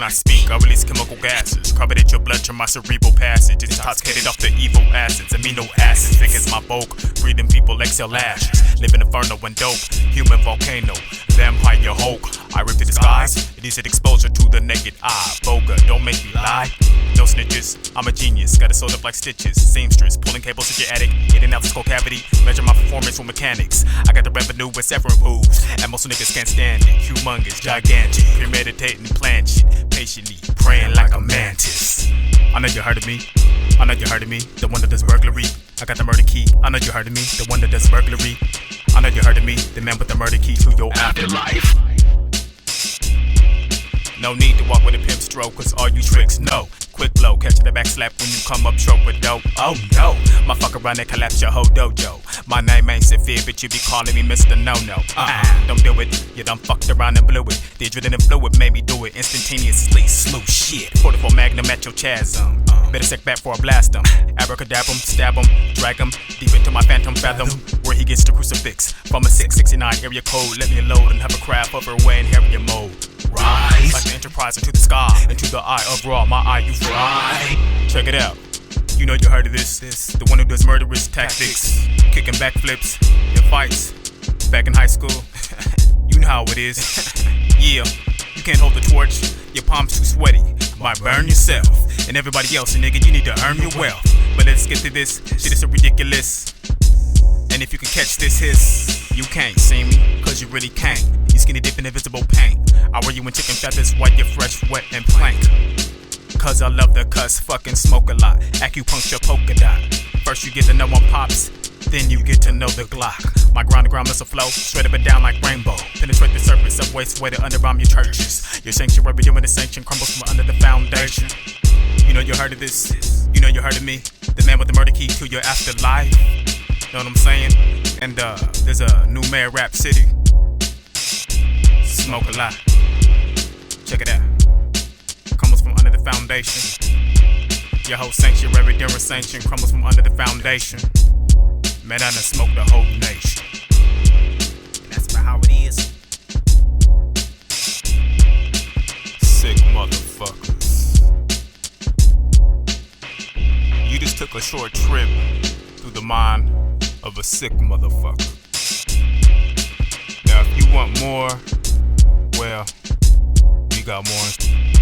I speak, I release chemical gases. Carbonate your blood through my cerebral passage. Intoxicated off the evil acids, amino acids. Thick as my bulk, breathing people exhale ashes. Live in inferno and dope, human volcano, vampire Hulk. I rip the disguise, it is an exposure to the naked eye. Boga, don't make me lie. No snitches, I'm a genius, got it sewed up like stitches. Seamstress, pulling cables to your attic, in and out the skull cavity. Measure my performance with mechanics. I got the revenue with saffron moves, and most niggas can't stand it. Humongous, gigantic, premeditating, plan shit. Patiently, praying like a mantis. I know you heard of me, I know you heard of me. The one that does burglary, I got the murder key. I know you heard of me, the one that does burglary. I know you heard of me, the man with the murder key to your afterlife. No need to walk with a pimp stroke, cause all you tricks know. Quick blow, catch the back slap when you come up short with dope. Oh no, my fuck around and collapse your whole dojo. My name ain't Saphir, but you be calling me Mr. No-No. Don't do it, you done fucked around and blew it. The adrenaline fluid made me do it instantaneously. Slew shit, 44 Magnum at your chasm. Better set back for a blast him. Abracadabra, stab him, drag him deep into my phantom fathom, where he gets the crucifix. From a 669 area code, let me load and have a craft over away in Harrier mode. Rise like the Enterprise into the sky, into the eye of Raw, my eye you fry. Check it out, you know you heard of this. The one who does murderous tactics, kicking backflips in fights back in high school. You know how it is. Yeah, you can't hold the torch, your palms too sweaty, might burn yourself and everybody else. And nigga, you need to earn your wealth. But let's get to this, shit is so ridiculous. And if you can catch this hiss, you can't see me, cause you really can't. You skinny dip in invisible paint. I wear you in chicken feathers, white, you're fresh, wet, and plank. Cause I love the cuss, fucking smoke a lot. Acupuncture polka dot. First you get to know my pops, then you get to know the Glock. My ground missile flow, straight up and down like rainbow. Penetrate the surface of waste, way to underground your churches. Your sanctuary, you're in the sanction, crumbles from under the foundation. You know you heard of this, you know you heard of me. The man with the murder key to your afterlife. Know what I'm saying? And there's a new mayor, Rap City. Smoke a lot. Check it out. Crumbles from under the foundation. Your whole sanctuary, during sanction, crumbles from under the foundation. Man, I done smoked the whole nation. And that's about how it is. Sick motherfuckers. You just took a short trip through the mind of a sick motherfucker. Now if you want more, well, we got more.